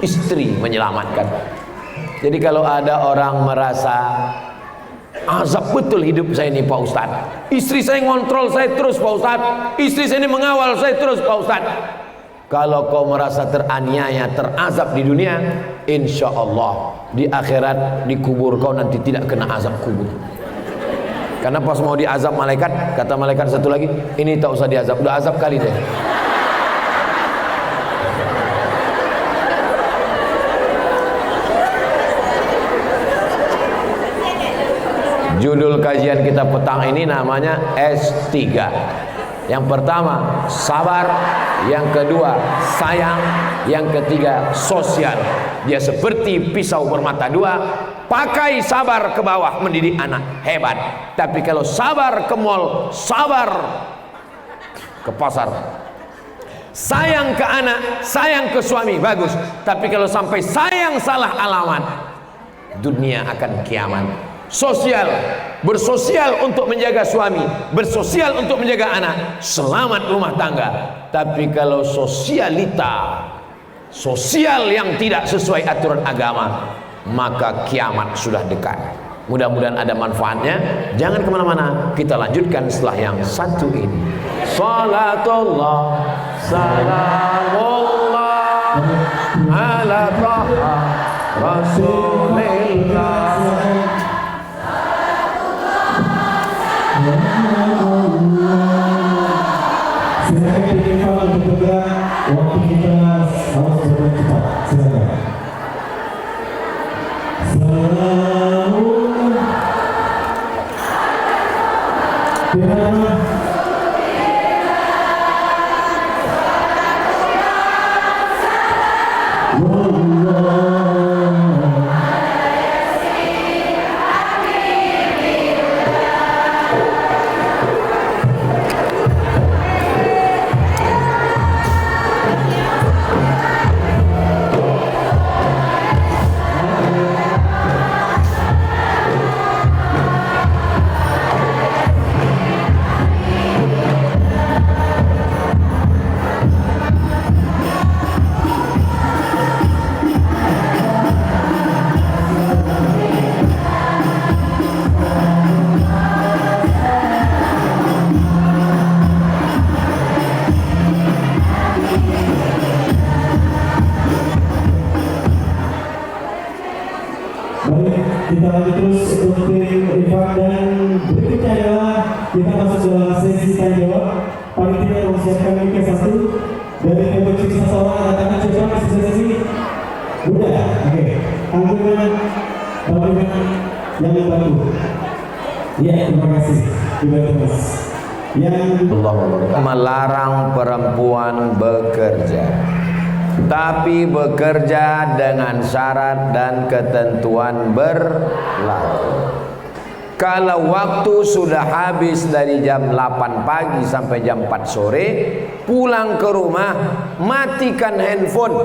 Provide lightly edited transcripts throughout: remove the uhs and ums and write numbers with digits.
istri menyelamatkan. Jadi kalau ada orang merasa azab betul hidup saya ini Pak Ustadz, istri saya ngontrol saya terus Pak Ustadz, istri saya ini mengawal saya terus Pak Ustadz. Kalau kau merasa teraniaya, terazab di dunia, insya Allah di akhirat, di kubur kau nanti tidak kena azab kubur. Karena pas mau diazab malaikat, kata malaikat satu lagi, ini tak usah diazab, udah azab kali deh. Judul kajian kita petang ini namanya S3. Yang pertama sabar, yang kedua sayang, yang ketiga sosial. Dia seperti pisau bermata dua. Pakai sabar ke bawah mendidik anak, hebat. Tapi kalau sabar ke mall, sabar ke pasar, sayang ke anak, sayang ke suami, bagus. Tapi kalau sampai sayang salah alamat, dunia akan kiamat. Sosial, bersosial untuk menjaga suami, bersosial untuk menjaga anak, selamat rumah tangga. Tapi kalau sosialita, sosial yang tidak sesuai aturan agama, maka kiamat sudah dekat. Mudah-mudahan ada manfaatnya. Jangan kemana-mana, kita lanjutkan setelah yang satu ini. Salatullah salamullah ala taha rasulillah. Silakan diinfak untuk bergerak, waktu kita harus bercepat. Silakan. Kita lanjut terus untuk infak, dan berikutnya adalah kita masuk dalam sesi tanya jawab. Panitia mempersiapkan mic satu dari kelompok seseorang, katakan coba sesi sesi. Udah, oke. Anggungan yang baru. Ya, terima kasih. Juga terus. Yang melarang perempuan bekerja, tapi bekerja dengan syarat dan ketentuan berlaku. Kalau waktu sudah habis dari jam 8 pagi sampai jam 4 sore, pulang ke rumah, matikan handphone,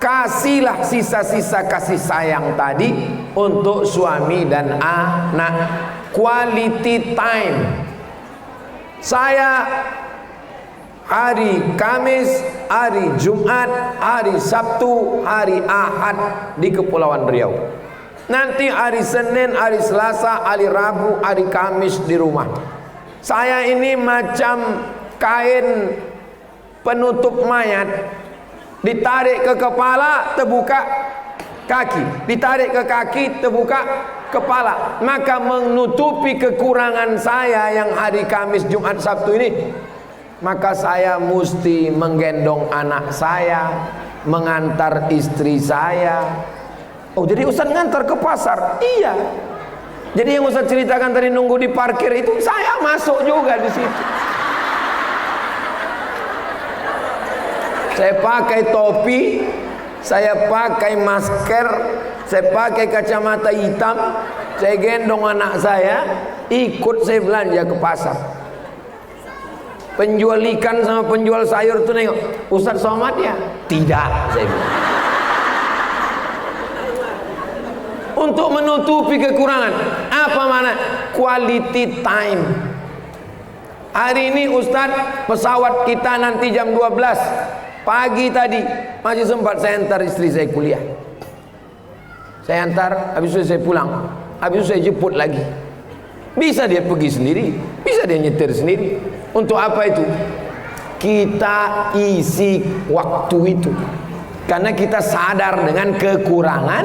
kasihlah sisa-sisa kasih sayang tadi untuk suami dan anak. Quality time. Saya hari Kamis, hari Jumat, hari Sabtu, hari Ahad di Kepulauan Riau. Nanti hari Senin, hari Selasa, hari Rabu, hari Kamis di rumah. Saya ini macam kain penutup mayat, ditarik ke kepala, terbuka kaki, ditarik ke kaki, terbuka kepala. Maka menutupi kekurangan saya yang hari Kamis, Jumat, Sabtu ini, maka saya mesti menggendong anak saya, mengantar istri saya. Oh, jadi Ustaz ngantar ke pasar? Iya. Jadi yang Ustaz ceritakan tadi nunggu di parkir itu, saya masuk juga di situ. Saya pakai topi, saya pakai masker, saya pakai kacamata hitam, saya gendong anak saya, ikut saya belanja ke pasar. Penjual ikan sama penjual sayur tuh nengok, Ustaz Somad ya? Tidak, saya bilang. Untuk menutupi kekurangan. Apa mana? Quality time. Hari ini Ustaz, pesawat kita nanti jam 12. Pagi tadi masih sempat saya antar istri saya kuliah. Saya antar, habis itu saya pulang, habis itu saya jemput lagi. Bisa dia pergi sendiri, bisa dia nyetir sendiri. Untuk apa itu? Kita isi waktu itu karena kita sadar dengan kekurangan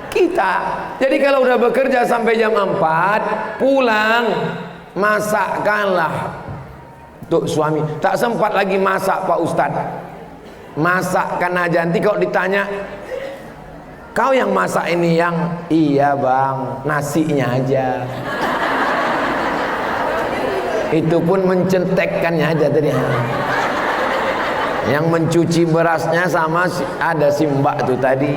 kita. Jadi kalau udah bekerja sampai jam 4 pulang, masakkanlah untuk suami. Tak sempat lagi masak Pak Ustadz, masakkan aja. Nanti kalau ditanya, kau yang masak ini? Yang iya bang, nasinya aja. Itu pun mencentekkannya aja tadi. Yang mencuci berasnya sama ada si mbak itu tadi.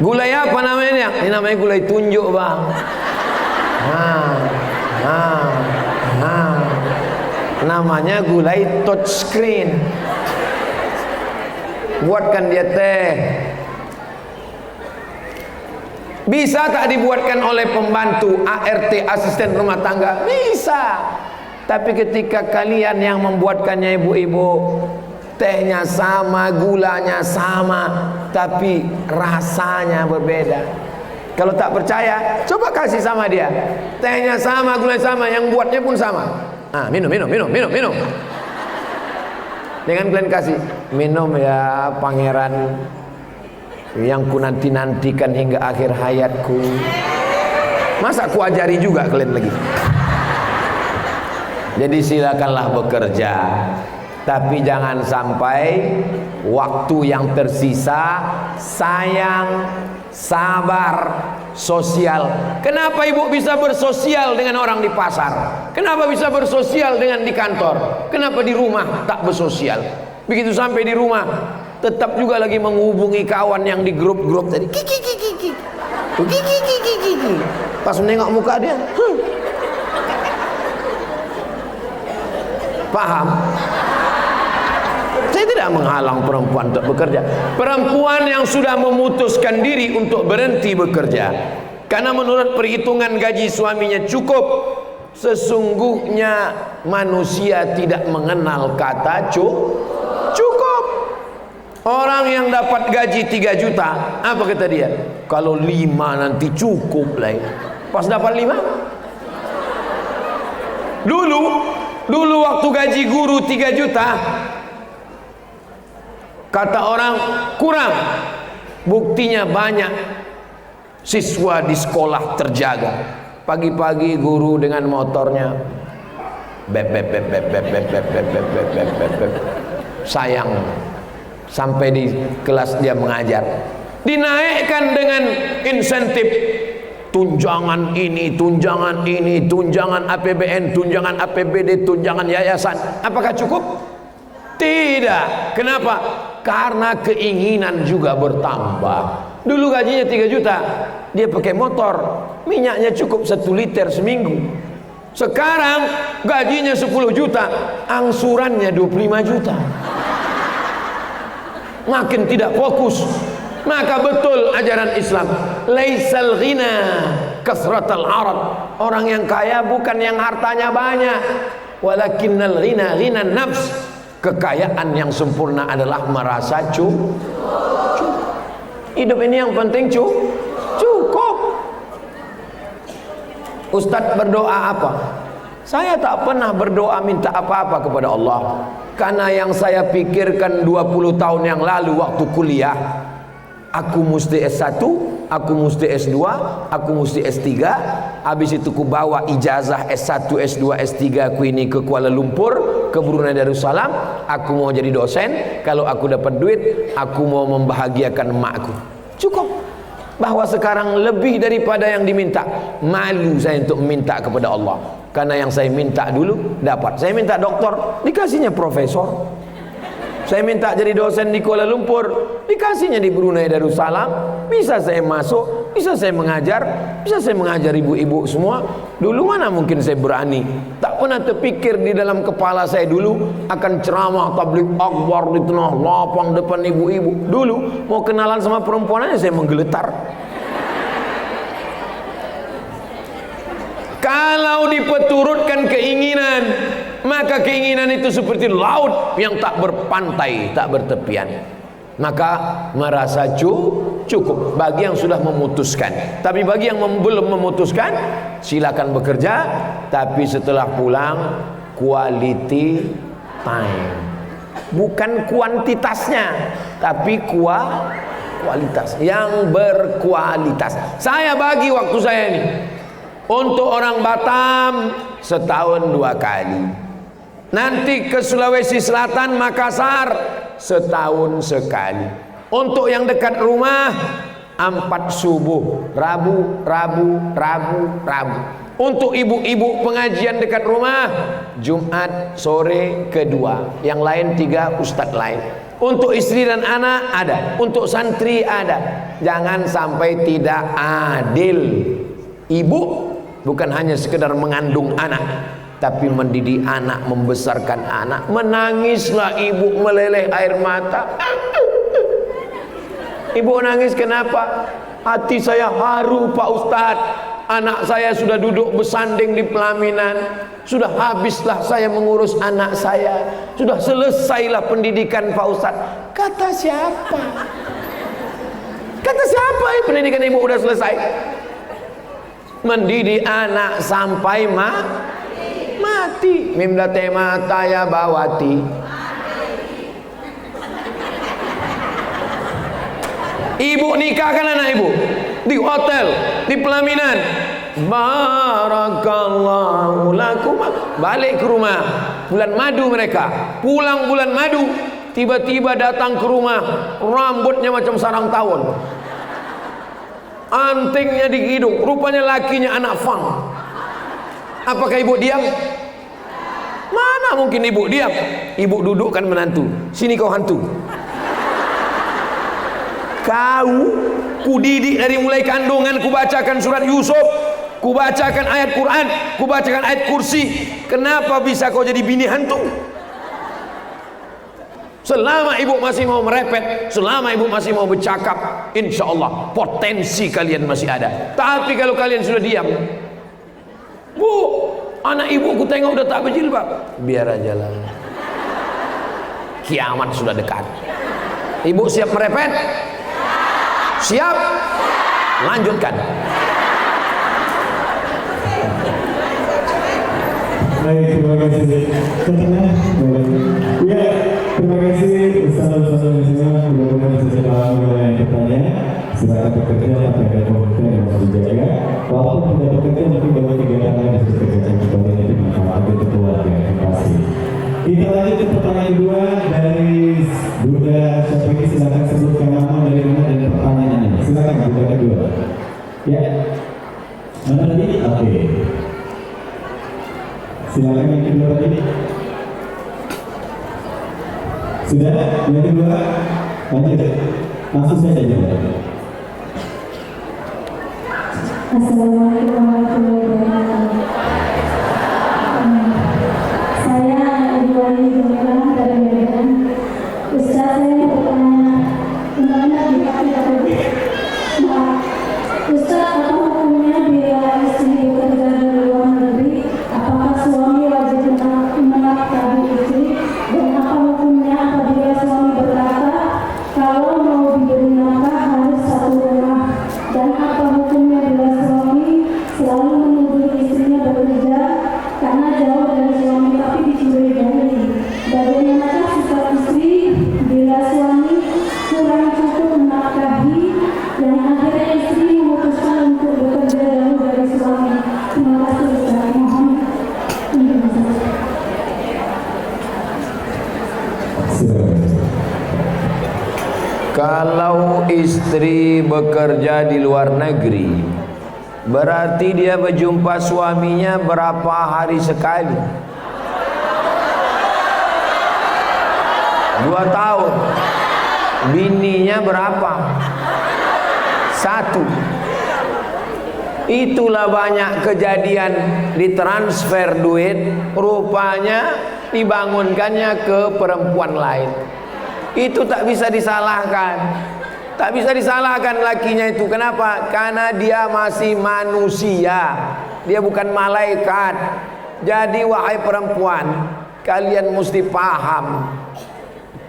Gulai apa namanya? Ini namanya gulai tunjuk bang. Namanya gulai touchscreen. Buatkan dia teh. Bisa tak dibuatkan oleh pembantu, ART, asisten rumah tangga? Bisa. Tapi ketika kalian yang membuatkannya ibu-ibu, tehnya sama, gulanya sama, tapi rasanya berbeda. Kalau tak percaya, coba kasih sama dia. Tehnya sama, gulanya sama, yang buatnya pun sama. Minum. Dengan kalian kasih, minum ya pangeran yang ku nanti-nantikan hingga akhir hayatku. Masa ku ajari juga kalian lagi? Jadi silakanlah bekerja, tapi jangan sampai waktu yang tersisa sayang, sabar, sosial. Kenapa ibu bisa bersosial dengan orang di pasar? Kenapa bisa bersosial dengan di kantor? Kenapa di rumah tak bersosial? Begitu sampai di rumah tetap juga lagi menghubungi kawan yang di grup-grup tadi. Kiki. Pas menengok muka dia, paham? Saya tidak menghalang perempuan untuk bekerja. Perempuan yang sudah memutuskan diri untuk berhenti bekerja karena menurut perhitungan gaji suaminya cukup, sesungguhnya manusia tidak mengenal kata cukup. Orang yang dapat gaji 3 juta, apa kata dia? Kalau 5 nanti cukup lah. Pas dapat 5, dulu waktu gaji guru 3 juta, kata orang kurang. Buktinya banyak siswa di sekolah terjaga. Pagi-pagi guru dengan motornya bep. Sayang, sampai di kelas dia mengajar, dinaikkan dengan insentif, tunjangan ini, tunjangan APBN, tunjangan APBD, tunjangan yayasan. Apakah cukup? Tidak. Kenapa? Karena keinginan juga bertambah. Dulu gajinya 3 juta, dia pakai motor, minyaknya cukup 1 liter seminggu. Sekarang gajinya 10 juta, angsurannya 25 juta. Makin tidak fokus. Maka betul ajaran Islam, laisal ghina kasratal arad. Orang yang kaya bukan yang hartanya banyak, walakinnal ghina ghinan nafs. Kekayaan yang sempurna adalah merasa cukup. Hidup ini yang penting cukup. Ustadz berdoa apa? Saya tak pernah berdoa minta apa-apa kepada Allah, karena yang saya pikirkan 20 tahun yang lalu waktu kuliah, aku mesti S1, aku mesti S2, aku mesti S3. Habis itu ku bawa ijazah S1, S2, S3 aku ini ke Kuala Lumpur, ke Brunei Darussalam. Aku mau jadi dosen. Kalau aku dapat duit, aku mau membahagiakan emakku. Cukup. Bahwa sekarang lebih daripada yang diminta. Malu saya untuk minta kepada Allah, karena yang saya minta dulu dapat. Saya minta doktor, dikasihnya profesor. Saya minta jadi dosen di Kuala Lumpur, dikasihnya di Brunei Darussalam. Bisa saya masuk, bisa saya mengajar, bisa saya mengajar ibu-ibu semua. Dulu mana mungkin saya berani. Tak pernah terpikir di dalam kepala saya dulu akan ceramah tabligh akbar di tengah lapang depan ibu-ibu. Dulu mau kenalan sama perempuan aja saya menggeletar. Kalau dipeturutkan keinginan, Maka keinginan itu seperti laut yang tak berpantai, tak bertepian. Maka merasa cukup bagi yang sudah memutuskan. Tapi bagi yang belum memutuskan, silakan bekerja, tapi setelah pulang quality time. Bukan kuantitasnya, tapi kualitas yang berkualitas. Saya bagi waktu saya ini untuk orang Batam setahun 2 kali. Nanti ke Sulawesi Selatan, Makassar setahun sekali. Untuk yang dekat rumah 4 subuh, Rabu. Untuk ibu-ibu pengajian dekat rumah Jumat sore kedua. Yang lain 3 ustadz lain. Untuk istri dan anak ada, untuk santri ada. Jangan sampai tidak adil. Ibu bukan hanya sekedar mengandung anak, tapi mendidik anak, membesarkan anak. Menangislah ibu, meleleh air mata. Ibu nangis kenapa? Hati saya haru Pak Ustadz. Anak saya sudah duduk bersanding di pelaminan. Sudah habislah saya mengurus anak saya. Sudah selesailah pendidikan Pak Ustadz. Kata siapa? Kata siapa pendidikan ibu udah selesai? Mendidik anak sampai mati. Mimda tema taya bawati. Ibu nikahkan anak ibu di hotel, di pelaminan. Barakallahu lakum. Balik ke rumah, bulan madu mereka. Pulang bulan madu, tiba-tiba datang ke rumah, rambutnya macam sarang tawon, antingnya di hidung, rupanya lakinya anak fang. Apakah ibu diam? Mana mungkin ibu diam? Ibu dudukkan menantu. Sini kau hantu. Kau kudidik dari mulai kandungan, kubacakan surat Yusuf, kubacakan ayat Quran, kubacakan ayat kursi. Kenapa bisa kau jadi bini hantu? Selama ibu masih mau merepet, selama ibu masih mau bercakap, insya Allah potensi kalian masih ada. Tapi kalau kalian sudah diam, Bu, anak ibu ku tengok udah tak berjilbab, biar aja lah. Kiamat sudah dekat. Ibu siap merepet? Siap? Lanjutkan. Baik, terima kasih. Ya, terima kasih Ustaz-Ustaz semua. Mudah-mudahan setelah mulai pertanyaan, silakan bekerja tapi ada komentar yang harus dijaga. Walaupun tidak bekerja, mungkin baru 3 tangan yang harus bekerja kembali nanti manfaat untuk keluarga yang pasti. Kita lanjut ke pertanyaan 2 dari Bunda Syafiki. Silakan sebutkan nama dari mana dan pertanyaannya. Silakan Bunda kedua. Ya, mana tadi? Oke. Silakan yang kedua tadi. Sudah? Yang kedua? Lanjut. Langsung saja jawab. Assalamualaikum warahmatullahi wabarakatuh. Saya Ibu Jumlah dari Medan. Ustaz, saya bertanya, gimana jika tidak Ustaz, apa hukumnya bila istri bekerja di luar negeri? Apakah suami wajib menafkahi istri? Dan apa hukumnya apabila suami berkata kalau mau diberi nafkah harus satu rumah? Dan apa hukumnya bila suami selalu menuduh istrinya bekerja karena jauh dari suami tapi dicurigai? Bagaimanakah sikap istri bila suami kurang cukup menafkahi dan akhirnya istri memutuskan untuk bekerja jauh dari suami? Terima kasih Ustaz. Mohon penjelasan. Kalau istri bekerja di luar negeri, berarti dia berjumpa suaminya berapa hari sekali? 2 tahun. Bininya berapa? 1. Itulah banyak kejadian ditransfer duit, rupanya dibangunkannya ke perempuan lain. Itu tak bisa disalahkan. Tak bisa disalahkan lakinya itu. Kenapa? Karena dia masih manusia. Dia bukan malaikat. Jadi wahai perempuan, kalian mesti paham,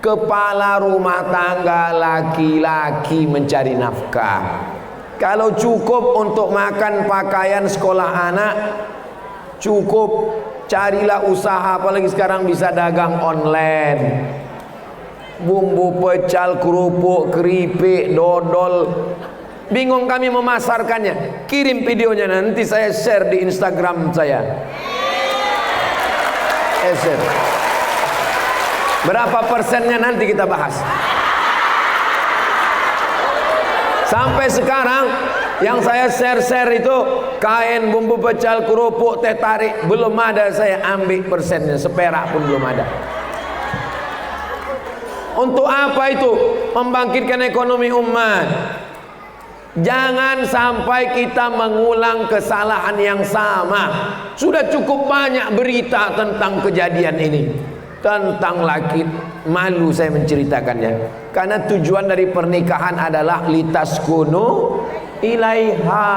kepala rumah tangga laki-laki mencari nafkah. Kalau cukup untuk makan, pakaian, sekolah anak, cukup. Carilah usaha, apalagi sekarang bisa dagang online. Bumbu pecal, kerupuk, keripik, dodol. Bingung kami memasarkannya. Kirim videonya, nanti saya share di Instagram saya. Share. Berapa persennya nanti kita bahas. Sampai sekarang yang saya share itu kain, bumbu pecal, kerupuk, teh tarik, belum ada saya ambil persennya, seperak pun belum ada. Untuk apa itu? Membangkitkan ekonomi umat. Jangan sampai kita mengulang kesalahan yang sama. Sudah cukup banyak berita tentang kejadian ini. Tentang laki, malu saya menceritakannya. Karena tujuan dari pernikahan adalah litaskunu ilaiha,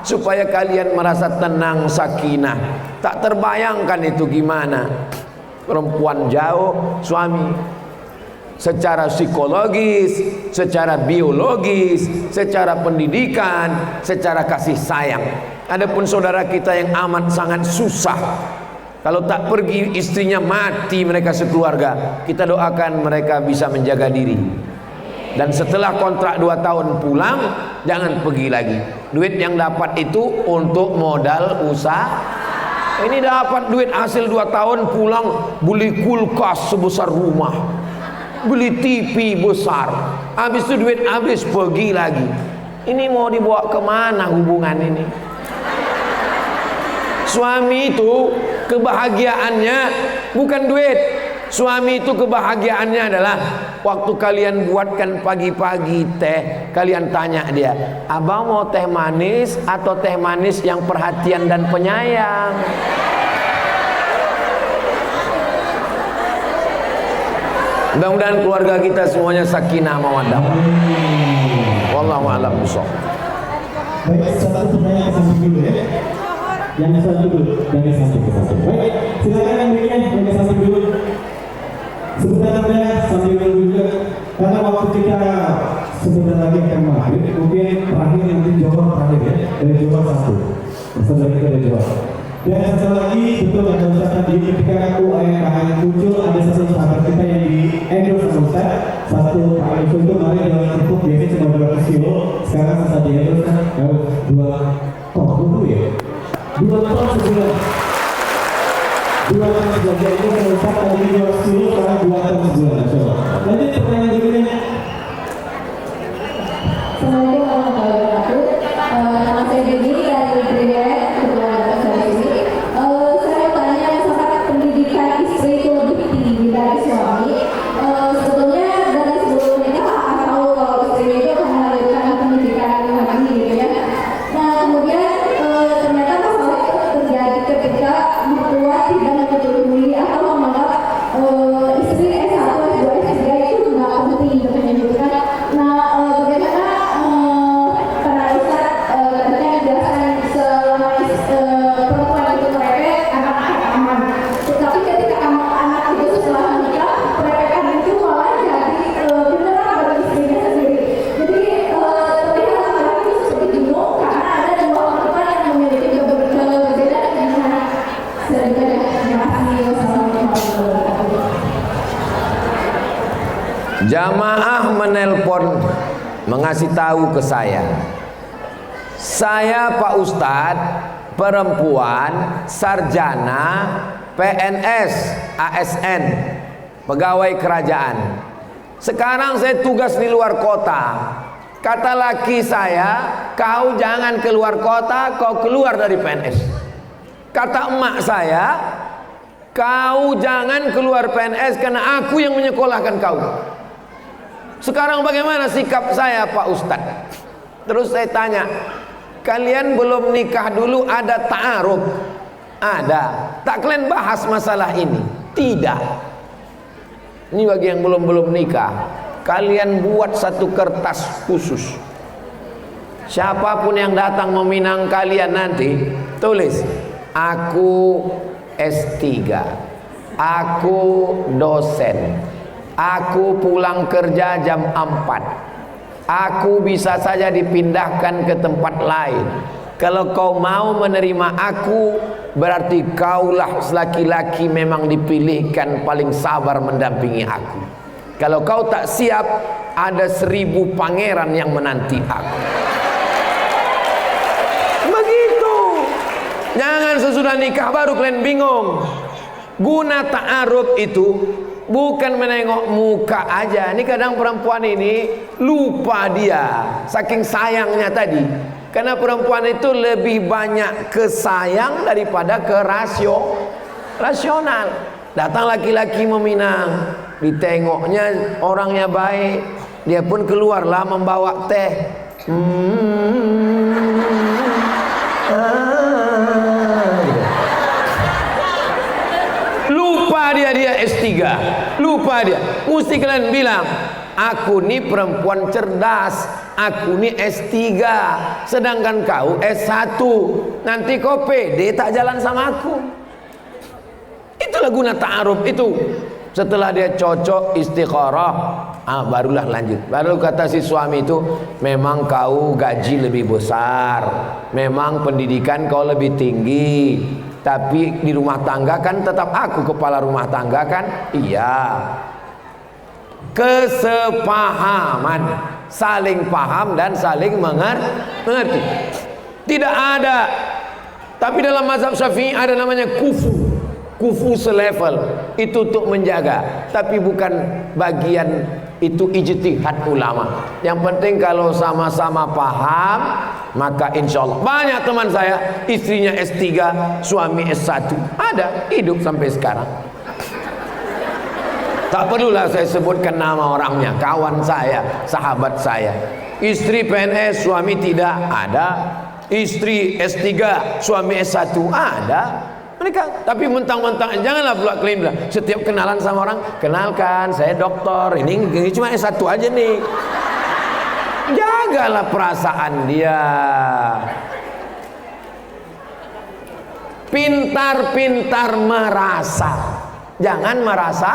supaya kalian merasa tenang, sakinah. Tak terbayangkan itu gimana. Perempuan jauh, suami. Secara psikologis, secara biologis, secara pendidikan, secara kasih sayang. Adapun saudara kita yang amat sangat susah, kalau tak pergi istrinya mati mereka sekeluarga. Kita doakan mereka bisa menjaga diri. Dan setelah kontrak 2 tahun pulang, jangan pergi lagi. Duit yang dapat itu untuk modal usaha. Ini dapat duit hasil 2 tahun pulang, beli kulkas sebesar rumah, beli TV besar. Habis itu duit habis, pergi lagi. Ini mau dibawa kemana hubungan ini? Suami itu kebahagiaannya bukan duit. Suami itu kebahagiaannya adalah waktu kalian buatkan pagi-pagi teh, kalian tanya dia, abang mau teh manis atau teh manis yang perhatian dan penyayang? Mudah-mudahan keluarga kita semuanya sakinah mawaddah. Wallahu a'lam bishawab. Baik, satu pertanyaan ke samping dulu ya. Yang satu dulu, dari samping ke samping. Baik, silakan yang berikutnya dari samping dulu. Sebentar saja sambil menunggu juga, karena waktu kita sebentar lagi akan maghrib. Mungkin terakhir nanti jawab terakhir ya, dari jawab satu. Saudara kita dari jawab. Dan satu lagi, betul ada Ustaz tadi ketika UMKM muncul, ada satu sahabat kita yang di endorse sama Ustaz. Satu Pak Yusuf itu kemarin dalam cukup biasanya cuma 200 kilo, sekarang Ustaz di endorse kan 2 ton dulu ya. 2 ton sebulan. 2 ton sebulan itu kalau Ustaz tadi 200 kilo, sekarang 2 ton sebulan. Coba. Lanjut pertanyaan berikutnya. Assalamualaikum warahmatullahi wabarakatuh. Nama saya Dedi dari Brigade Keluarga Solusi. Saya tanya, misalkan pendidikan istri itu lebih tinggi dari suami. Sebetulnya dari sebelum menikah akan tahu kalau istri itu akan melanjutkan pendidikan lagi gitu ya. Nah kemudian ternyata masalah itu terjadi ketika mertua tidak menyetujui atau menganggap istri S1, S2, S3 itu nggak penting untuk menyebutkan. Nah bagaimana para ustaz katanya biasanya selama perempuan itu merepek, anak-anak aman. Tetapi ketika anak-anak itu setelah menikah, perepekan itu malah jadi beneran bagi istrinya sendiri. Jadi terlihat laki-laki itu seperti bingung karena ada 2 perempuan yang memiliki keberbedaan dengan sedikit. Terima kasih. Wassalamualaikum warahmatullahi wabarakatuh. Jamaah menelpon mengasih tahu ke saya Pak Ustadz perempuan sarjana PNS ASN pegawai kerajaan. Sekarang saya tugas di luar kota. Kata laki saya, kau jangan keluar kota, kau keluar dari PNS. Kata emak saya, kau jangan keluar PNS karena aku yang menyekolahkan kau. Sekarang bagaimana sikap saya Pak Ustadz? Terus saya tanya, kalian belum nikah dulu ada ta'aruf? Ada. Tak kalian bahas masalah ini? Tidak. Ini bagi yang belum nikah, kalian buat satu kertas khusus. Siapapun yang datang meminang kalian nanti, tulis, aku S3, aku dosen, aku pulang kerja jam 4, aku bisa saja dipindahkan ke tempat lain. Kalau kau mau menerima aku, berarti kaulah laki-laki memang dipilihkan paling sabar mendampingi aku. Kalau kau tak siap, ada 1000 pangeran yang menanti aku. Begitu. Jangan sesudah nikah baru kalian bingung. Guna ta'aruf itu bukan menengok muka aja. Ini kadang perempuan ini lupa dia, saking sayangnya tadi. Karena perempuan itu lebih banyak ke sayang daripada ke rasional. Datang laki-laki meminang, ditengoknya orangnya baik, dia pun keluarlah membawa teh. Lupa dia S3, lupa dia. Mesti kalian bilang, aku ni perempuan cerdas, aku ni S3, sedangkan kau S1. Nanti kau pede tak jalan sama aku. Itulah guna ta'aruf itu. Setelah dia cocok istikharah, barulah lanjut. Baru kata si suami itu, memang kau gaji lebih besar, memang pendidikan kau lebih tinggi, tapi di rumah tangga kan tetap aku kepala rumah tangga kan? Iya. Kesepahaman, saling paham dan saling mengerti. Tidak ada. Tapi dalam mazhab Syafi'i ada namanya kufu selevel, itu untuk menjaga, tapi bukan bagian itu ijtihad ulama. Yang penting kalau sama-sama paham, maka insya Allah. Banyak teman saya istrinya S3, suami S1, ada, hidup sampai sekarang. Tak perlulah saya sebutkan nama orangnya, kawan saya, sahabat saya. Istri PNS, suami tidak, ada. Istri S3, suami S1, ada. Mereka, tapi mentang-mentang, janganlah pula klaim lah. Setiap kenalan sama orang, kenalkan saya dokter, ini cuma S1 aja nih. Jagalah perasaan dia. Pintar-pintar merasa, jangan merasa.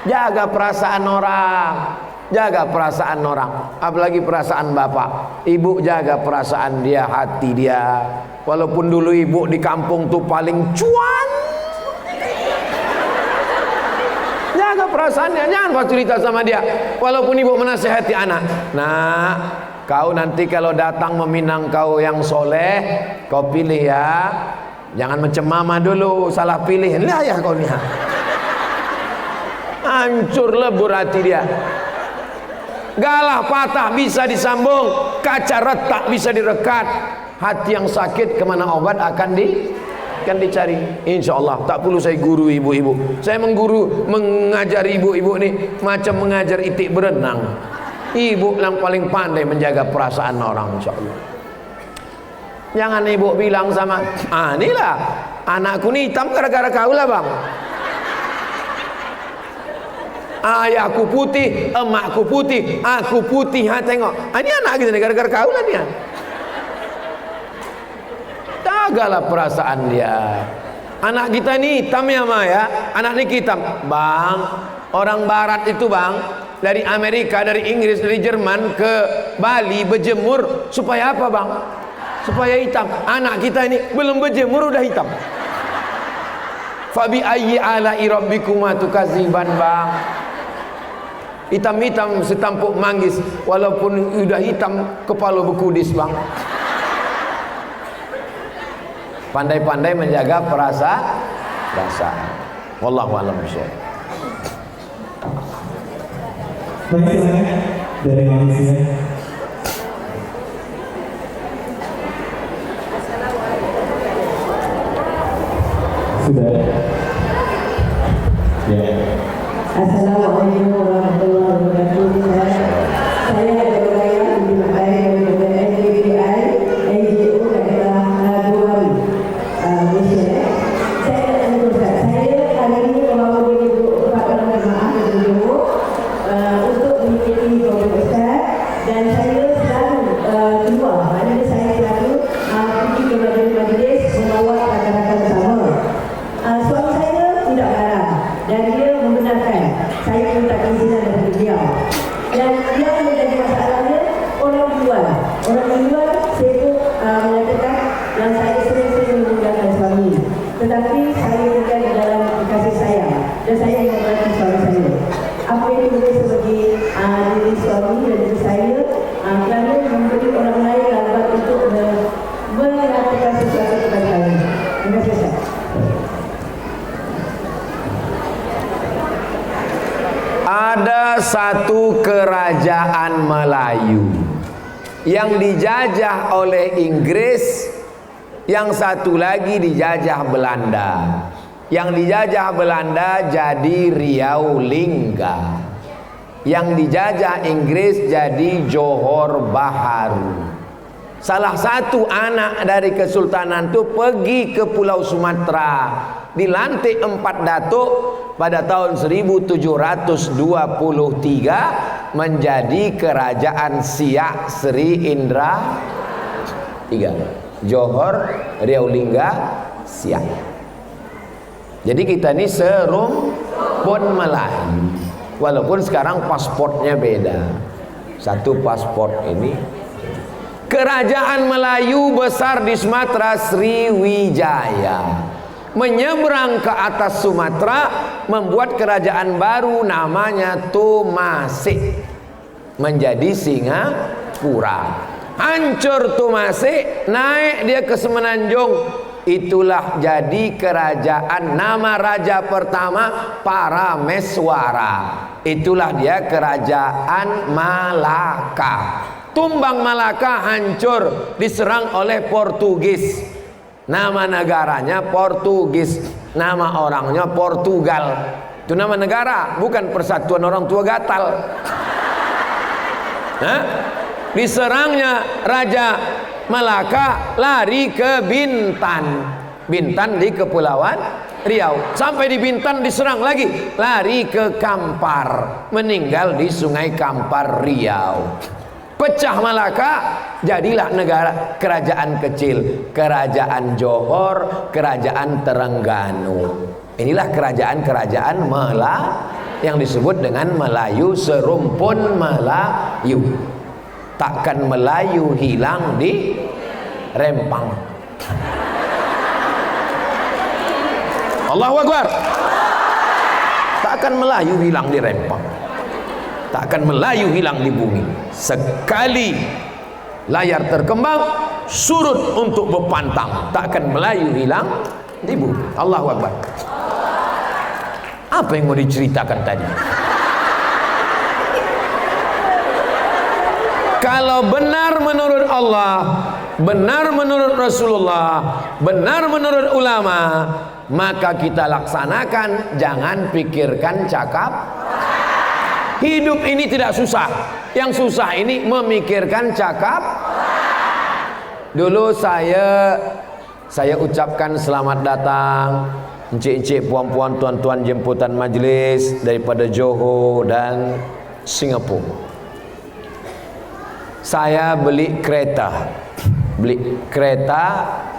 Jaga perasaan orang, jaga perasaan orang, apalagi perasaan bapak. Ibu jaga perasaan dia, hati dia. Walaupun dulu ibu di kampung tuh paling cuan, jaga perasaannya, jangan pas cerita sama dia. Walaupun ibu menasihati anak, nah kau nanti kalau datang meminang kau yang soleh, kau pilih ya, jangan macam mama dulu, salah pilih, lah ya kau lihat, hancur lebur hati dia. Galah patah bisa disambung, kaca retak bisa direkat. Hati yang sakit kemana obat akan dicari. Insya Allah tak perlu saya guru ibu-ibu. Saya mengajar ibu-ibu nih macam mengajar itik berenang. Ibu yang paling pandai menjaga perasaan orang, insya Allah. Jangan ibu bilang sama, inilah anakku nih hitam gara-gara kau lah bang. Ayahku putih, emakku putih, aku putih. Tengok, ini anak kita nih gara-gara kau lah dia. Jagalah perasaan dia. Anak kita ni hitam ya ma ya, anak ni hitam bang. Orang barat itu bang, dari Amerika, dari Inggris, dari Jerman ke Bali berjemur supaya apa bang? Supaya hitam. Anak kita ini belum berjemur udah hitam. Fabi ayyi ala'i rabbikuma tukadziban bang. Hitam-hitam setampuk manggis, walaupun udah hitam kepala bekudis bang. Pandai-pandai menjaga perasaan. Wallahu a'lam bishawab. Baik, silakan dari Malaysia. Sudah. Ya. Assalamualaikum warahmatullahi wabarakatuh. Saya berlayar di SBBI NGO daerah Buari, Malaysia. Saya hari ini mewakili Ibu Bapak Jemaah untuk mengikuti Program Ustaz dan Orang kedua, saya pun menyatakan yang saya sering-sering meninggalkan suami. Tetapi saya tinggal di dalam kasih sayang dan saya menghormati suami saya. Apa yang boleh sebagai diri suami dan diri saya kerana memberi orang lain dapat untuk mengatakan sesuatu kepada saya. Terima kasih. Ada satu kerajaan Melayu yang dijajah oleh Inggris, yang satu lagi dijajah Belanda. Yang dijajah Belanda jadi Riau Lingga, yang dijajah Inggris jadi Johor Bahru. Salah satu anak dari kesultanan itu pergi ke Pulau Sumatera, dilantik 4 datuk pada tahun 1723 menjadi kerajaan Siak Sri Indra III. Johor, Riau Lingga, Siak. Jadi kita ini serumpun Melayu. Walaupun sekarang pasportnya beda. Satu pasport ini. Kerajaan Melayu besar di Sumatera, Sriwijaya, menyeberang ke atas Sumatera, membuat kerajaan baru namanya Tomasik, menjadi Singapura. Hancur Tomasik, naik dia ke Semenanjung. Itulah jadi kerajaan, nama raja pertama Parameswara. Itulah dia kerajaan Malaka. Tumbang Malaka hancur, diserang oleh Portugis. Nama negaranya Portugis, nama orangnya Portugal. Itu nama negara, bukan Persatuan Orang Tua Gatal. Diserangnya Raja Malaka, lari ke Bintan. Bintan di Kepulauan Riau. Sampai di Bintan diserang lagi, lari ke Kampar, meninggal di Sungai Kampar, Riau. Pecah Malaka, jadilah negara kerajaan kecil, kerajaan Johor, kerajaan Terengganu. Inilah kerajaan-kerajaan yang disebut dengan Melayu, serumpun Melayu. Takkan Melayu hilang di Rempang. Allahu Akbar. Takkan Melayu hilang di Rempang. Takkan Melayu hilang di bumi. Sekali layar terkembang, surut untuk berpantang, takkan Melayu hilang di bumi. Allahu Akbar. Apa yang mau diceritakan tadi? Kalau benar menurut Allah, benar menurut Rasulullah, benar menurut ulama, maka kita laksanakan, jangan pikirkan cakap. Hidup ini tidak susah. Yang susah ini memikirkan cakap. Dulu saya ucapkan selamat datang encik-encik, puan-puan, tuan-tuan jemputan majlis daripada Johor dan Singapura. Saya beli kereta. Beli kereta,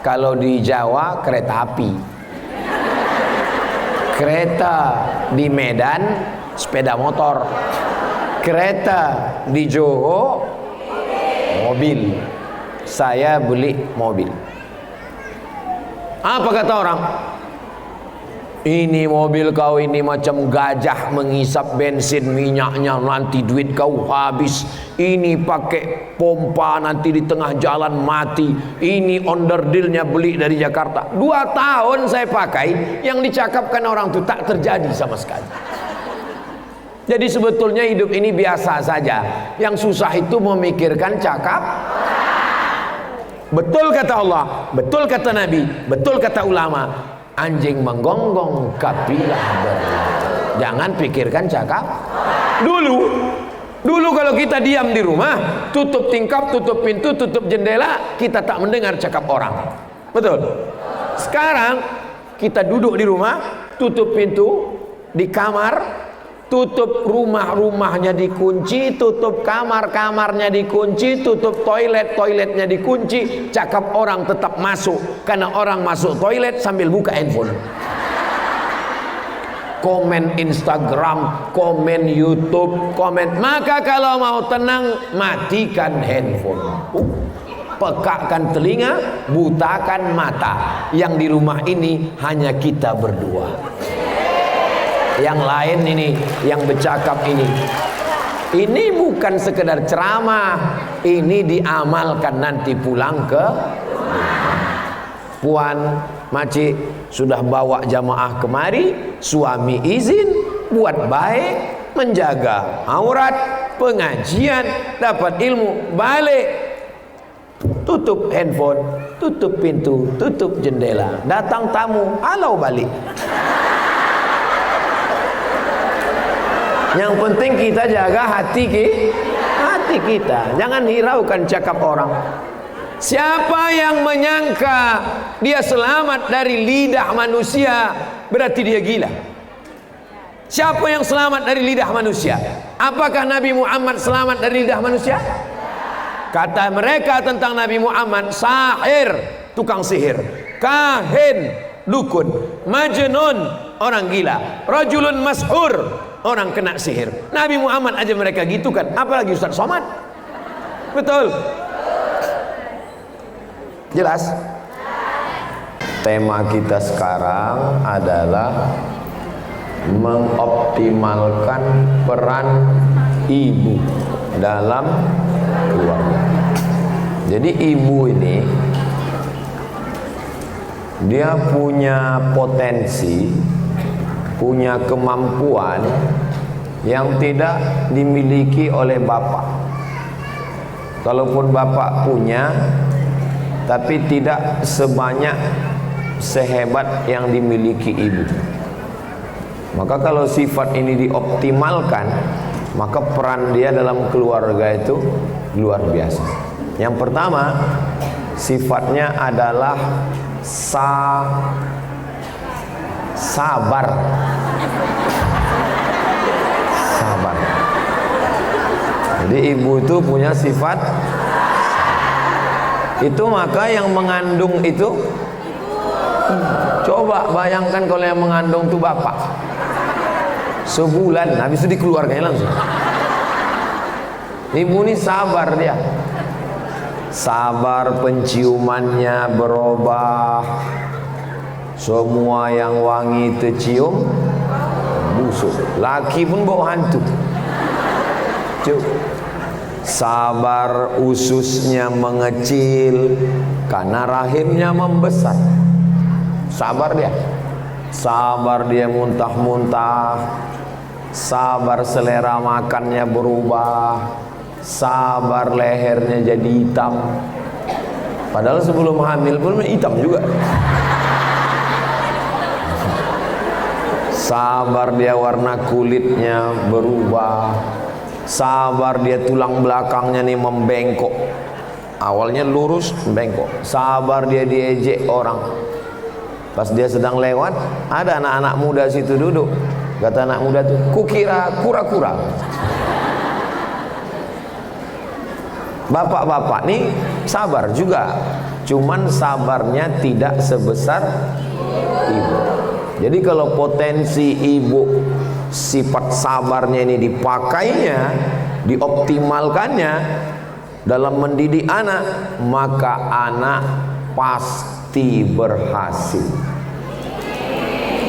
kalau di Jawa kereta api. Kereta di Medan sepeda motor. Kereta di Johor mobil. Saya beli mobil. Apa kata orang? Ini mobil kau ini macam gajah menghisap bensin, minyaknya, nanti duit kau habis. Ini pakai pompa, nanti di tengah jalan mati. Ini onderdilnya beli dari Jakarta. 2 tahun saya pakai, yang dicakapkan orang itu tak terjadi sama sekali. Jadi sebetulnya hidup ini biasa saja. Yang susah itu memikirkan cakap. Betul kata Allah, betul kata Nabi, betul kata ulama. Anjing menggonggong, kapilah berlari. Jangan pikirkan cakap. Dulu kalau kita diam di rumah, tutup tingkap, tutup pintu, tutup jendela, kita tak mendengar cakap orang. Betul? Sekarang kita duduk di rumah, tutup pintu, di kamar, tutup rumah-rumahnya dikunci, tutup kamar-kamarnya dikunci, tutup toiletnya dikunci, cakap orang tetap masuk, karena orang masuk toilet sambil buka handphone. komen Instagram, komen YouTube, komen. Maka kalau mau tenang, matikan handphone, pekakan telinga, butakan mata. Yang di rumah ini hanya kita berdua. Yang lain ini, yang bercakap ini bukan sekedar ceramah, ini diamalkan nanti pulang ke Puan, Maci sudah bawa jamaah kemari, suami izin buat baik, menjaga aurat, pengajian, dapat ilmu, balik, tutup handphone, tutup pintu, tutup jendela, datang tamu, halau balik. Yang penting kita jaga hati kita, jangan hiraukan cakap orang. Siapa yang menyangka dia selamat dari lidah manusia, berarti dia gila. Siapa yang selamat dari lidah manusia? Apakah Nabi Muhammad selamat dari lidah manusia? Kata mereka tentang Nabi Muhammad, sahir, tukang sihir, kahin, dukun, majnun, orang gila, rajulun mashur, orang kena sihir. Nabi Muhammad aja mereka gitu kan, apalagi Ustaz Somad. Betul? Jelas? Tema kita sekarang adalah mengoptimalkan peran ibu dalam keluarga. Jadi ibu ini dia punya potensi, punya kemampuan yang tidak dimiliki oleh bapak. Kalaupun bapak punya, tapi tidak sebanyak sehebat yang dimiliki ibu. Maka kalau sifat ini dioptimalkan, maka peran dia dalam keluarga itu luar biasa. Yang pertama, sifatnya adalah sabar. Jadi ibu itu punya sifat itu, maka yang mengandung itu, coba bayangkan kalau yang mengandung itu bapak, sebulan habis itu dikeluarkannya langsung. Ibu ini sabar, dia sabar, penciumannya berubah, semua yang wangi tercium busuk, laki pun bau hantu. Sabar, ususnya mengecil karena rahimnya membesar. Sabar dia. Sabar dia muntah-muntah. Sabar selera makannya berubah. Sabar lehernya jadi hitam. Padahal sebelum hamil pun hitam juga. Sabar dia warna kulitnya berubah. Sabar dia tulang belakangnya nih membengkok. Awalnya lurus, bengkok. Sabar dia diejek orang. Pas dia sedang lewat, ada anak-anak muda situ duduk. Kata anak muda tuh, kukira kura-kura. Bapak-bapak nih sabar juga, cuman sabarnya tidak sebesar ibu. Jadi kalau potensi ibu, sifat sabarnya ini dipakainya, dioptimalkannya dalam mendidik anak, maka anak pasti berhasil.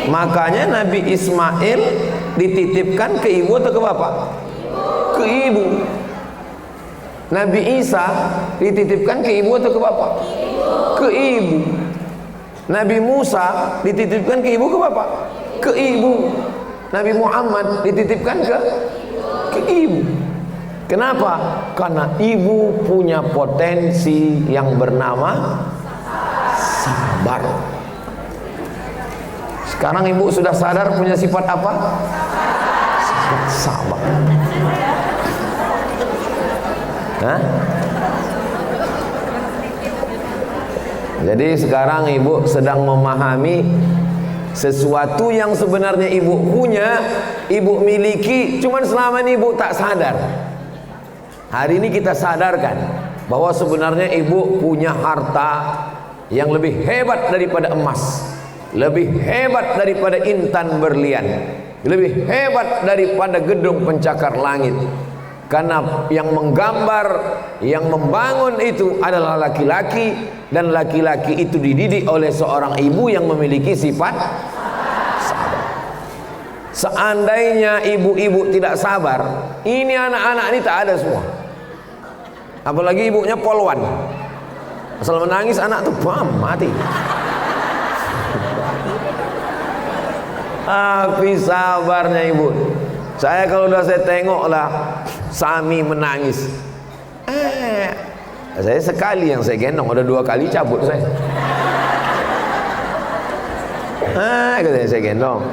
Makanya Nabi Ismail dititipkan ke ibu atau ke bapak? Ke ibu. Nabi Isa dititipkan ke ibu atau ke bapak? Ke ibu. Nabi Musa dititipkan ke ibu ke bapak? Ke ibu. Nabi Muhammad dititipkan ke ibu. Kenapa? Karena ibu punya potensi yang bernama sabar. Sekarang ibu sudah sadar punya sifat apa? Sifat sabar. Hah? Jadi sekarang ibu sedang memahami sesuatu yang sebenarnya ibu punya, ibu miliki, cuman selama ini ibu tak sadar. Hari ini kita sadarkan bahwa sebenarnya ibu punya harta yang lebih hebat daripada emas, lebih hebat daripada intan berlian. lebih hebat daripada gedung pencakar langit. Karena yang menggambar, yang membangun itu adalah laki-laki, dan laki-laki itu dididik oleh seorang ibu yang memiliki sifat sabar. Seandainya ibu-ibu tidak sabar, ini anak-anak ini tak ada semua. Apalagi ibunya polwan, asal menangis anak tuh bam, mati. Tapi sabarnya ibu. Saya kalau udah saya tengok lah Sami menangis, saya sekali yang saya gendong, udah 2 kali cabut saya. Katanya saya gendong,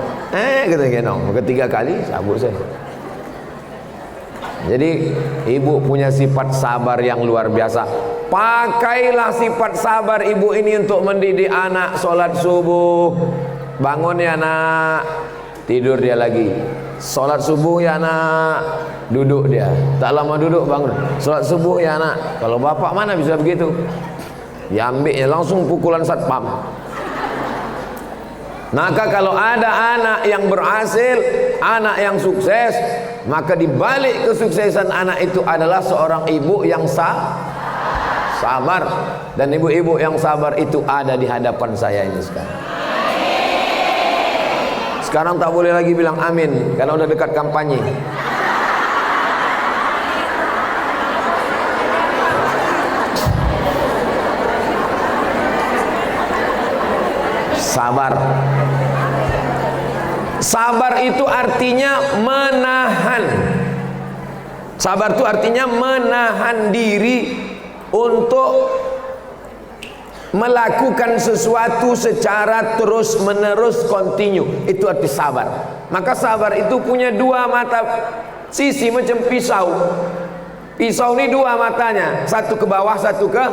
katanya gendong, ketiga kali cabut saya. Jadi ibu punya sifat sabar yang luar biasa. Pakailah sifat sabar ibu ini untuk mendidik anak. Sholat subuh, bangun ya nak, tidur dia lagi. Sholat subuh ya nak, duduk dia, tak lama duduk bangun. Sholat subuh ya nak. Kalau bapak mana bisa begitu? Diambilnya langsung pukulan satpam. Maka kalau ada anak yang berhasil, anak yang sukses, maka dibalik kesuksesan anak itu adalah seorang ibu yang sabar. Dan ibu-ibu yang sabar itu ada di hadapan saya ini sekarang. Sekarang tak boleh lagi bilang amin karena udah dekat kampanye. Sabar. Sabar itu artinya menahan. Sabar itu artinya menahan diri untuk melakukan sesuatu secara terus menerus, kontinu. Itu arti sabar. Maka sabar itu punya 2 mata sisi macam pisau. Pisau ini 2 matanya, satu ke bawah, satu ke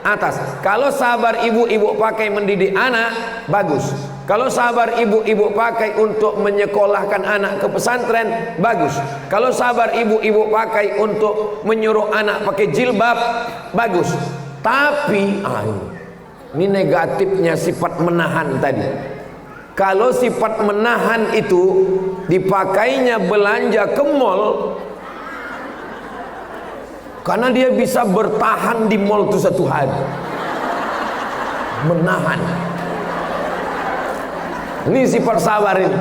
atas. Kalau sabar ibu-ibu pakai mendidik anak, bagus. Kalau sabar ibu-ibu pakai untuk menyekolahkan anak ke pesantren, bagus. Kalau sabar ibu-ibu pakai untuk menyuruh anak pakai jilbab, bagus. Tapi ini negatifnya sifat menahan tadi. Kalau sifat menahan itu dipakainya belanja ke mall, karena dia bisa bertahan di mall itu 1 hari. Menahan. Ini sifat sabar ini.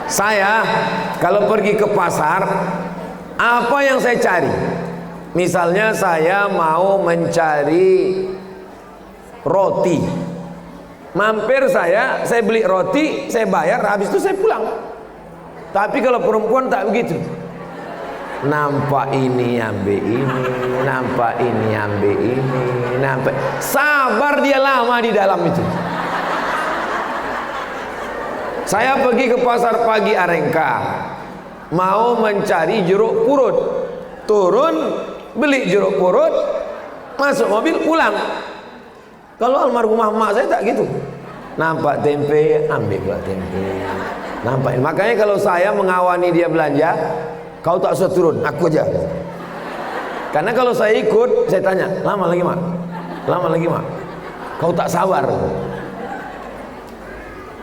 Saya kalau pergi ke pasar, apa yang saya cari? Misalnya saya mau mencari roti, mampir saya beli roti, saya bayar, habis itu saya pulang. Tapi kalau perempuan tak begitu. Nampak ini ambil ini, nampak ini ambil ini, nampak. Sabar dia lama di dalam itu. Saya pergi ke pasar pagi Arengka, mau mencari jeruk purut, turun beli jeruk purut, masuk mobil pulang. Kalau almarhumah mak saya tak gitu. Nampak tempe, ambil pula tempe. Nampak. Makanya kalau saya mengawani dia belanja, kau tak usah turun, aku aja. Karena kalau saya ikut, saya tanya, lama lagi mak? Lama lagi mak? Kau tak sabar.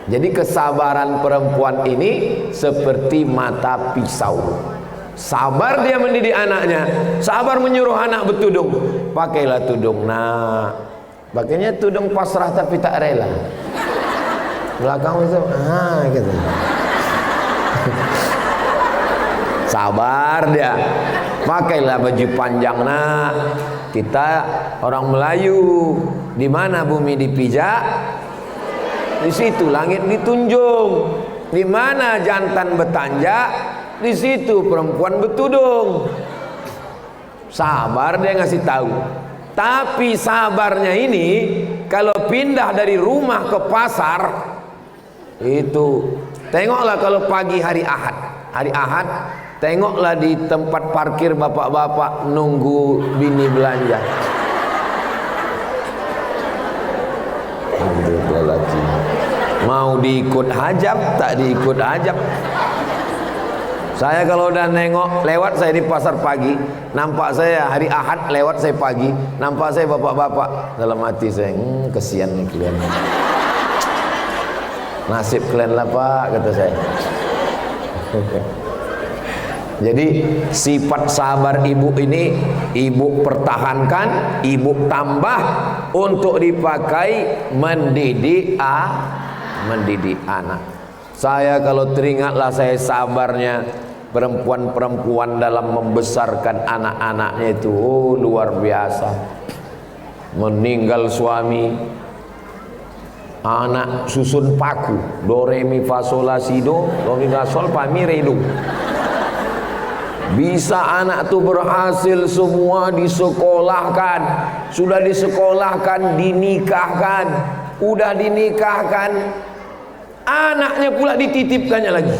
Jadi kesabaran perempuan ini seperti mata pisau. Sabar dia mendidik anaknya, sabar menyuruh anak bertudung. Pakailah tudung nak. Pakainya tudung pasrah tapi tak rela. Belakang itu, gitu. Sabar dia. Pakailah baju panjang nak. Kita orang Melayu, di mana bumi dipijak, di situ langit ditunjung. Di mana jantan bertanjak, di situ perempuan bertudung. Sabar dia ngasih tahu. Tapi sabarnya ini kalau pindah dari rumah ke pasar, itu tengoklah kalau pagi hari Ahad, tengoklah di tempat parkir bapak-bapak nunggu bini belanja. Mau diikut hajab, tak diikut hajab. Saya kalau udah nengok lewat saya di pasar pagi, nampak saya hari Ahad lewat saya pagi, nampak saya bapak-bapak, dalam hati saya, kesian nih kalian. Nasib kalian lah Pak, kata saya. Jadi sifat sabar ibu ini ibu pertahankan, ibu tambah untuk dipakai mendidik anak. Saya kalau teringatlah saya sabarnya perempuan-perempuan dalam membesarkan anak-anaknya itu, luar biasa. Meninggal suami, anak susun paku, do re mi fa sol la si do mi fa sol fa mi re do. Bisa anak tuh berhasil semua disekolahkan, sudah disekolahkan, dinikahkan, udah dinikahkan, anaknya pula dititipkannya lagi.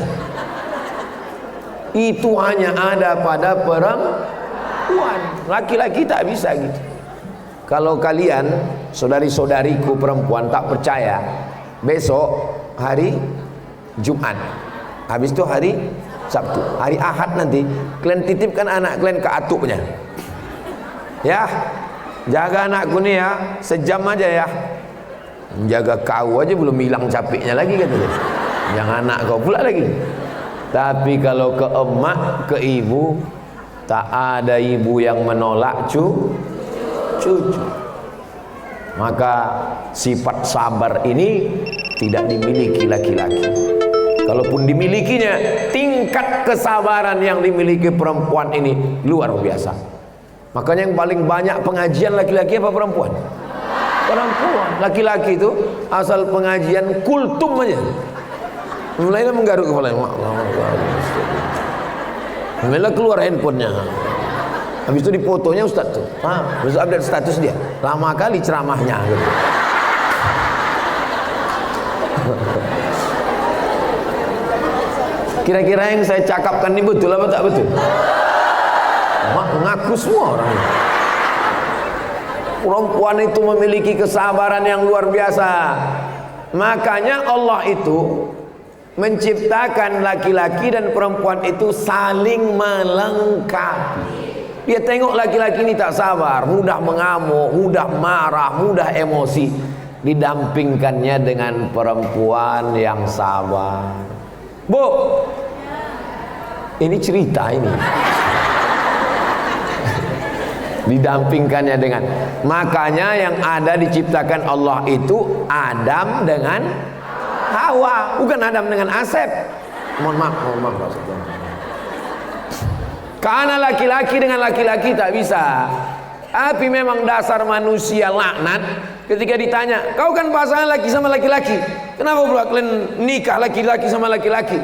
Itu hanya ada pada perempuan, laki-laki tak bisa gitu. Kalau kalian saudari-saudariku perempuan tak percaya, besok hari Jumat, habis itu hari Sabtu, hari Ahad nanti kalian titipkan anak kalian ke atuknya. Ya, jaga anakku nih ya, sejam aja ya. Menjaga kau aja belum hilang capeknya lagi katanya. Yang anak kau pula lagi. Tapi kalau ke emak, ke ibu, tak ada ibu yang menolak cucu. Maka sifat sabar ini tidak dimiliki laki-laki. Kalaupun dimilikinya, tingkat kesabaran yang dimiliki perempuan ini luar biasa. Makanya yang paling banyak pengajian laki-laki apa perempuan? Perempuan. Laki-laki itu asal pengajian kultum aja, mulailah menggaruk kepalanya. Mulailah keluar handphonenya. Habis itu difotonya Ustaz tuh. Terus update status dia. Lama kali ceramahnya gitu. Kira-kira yang saya cakapkan ini betul apa tak betul? Mengaku semua orang ini. Perempuan itu memiliki kesabaran yang luar biasa. Makanya Allah itu menciptakan laki-laki dan perempuan itu saling melengkapi. Dia tengok laki-laki ini tak sabar, mudah mengamuk, mudah marah, mudah emosi, didampingkannya dengan perempuan yang sabar. Bu, ini cerita ini. Didampingkannya dengan, makanya yang ada diciptakan Allah itu Adam dengan Hawa, bukan Adam dengan Asep. Mohon maaf maksudnya. Karena laki-laki dengan laki-laki tak bisa. Tapi memang dasar manusia laknat. Ketika ditanya, kau kan pasangan laki sama laki-laki, kenapa pula kalian nikah laki-laki sama laki-laki?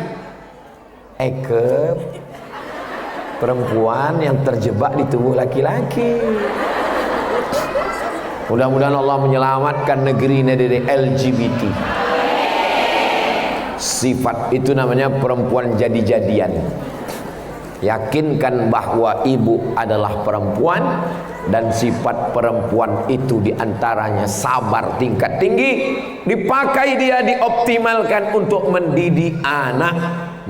Perempuan yang terjebak di tubuh laki-laki. Mudah-mudahan Allah menyelamatkan negeri ini dari LGBT. Sifat itu namanya perempuan jadi-jadian. Yakinkan bahwa ibu adalah perempuan, dan sifat perempuan itu diantaranya sabar tingkat tinggi, dipakai dia, dioptimalkan untuk mendidik anak.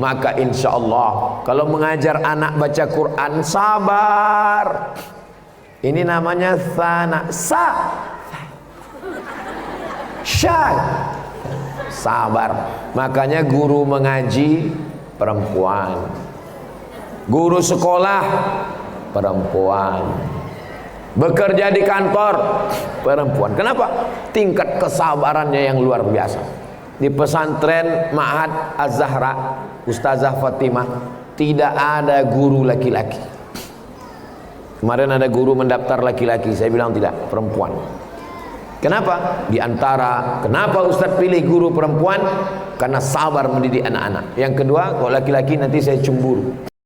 Maka insya Allah kalau mengajar anak baca Quran, sabar. Ini namanya sabar. Makanya guru mengaji perempuan, guru sekolah perempuan, bekerja di kantor perempuan. Kenapa? Tingkat kesabarannya yang luar biasa. Di pesantren Ma'had Az-Zahra Ustazah Fatimah tidak ada guru laki-laki. Kemarin ada guru mendaftar laki-laki, saya bilang tidak, perempuan. Kenapa? Di antara kenapa Ustaz pilih guru perempuan, karena sabar mendidik anak-anak. Yang kedua, kalau laki-laki nanti saya cemburu.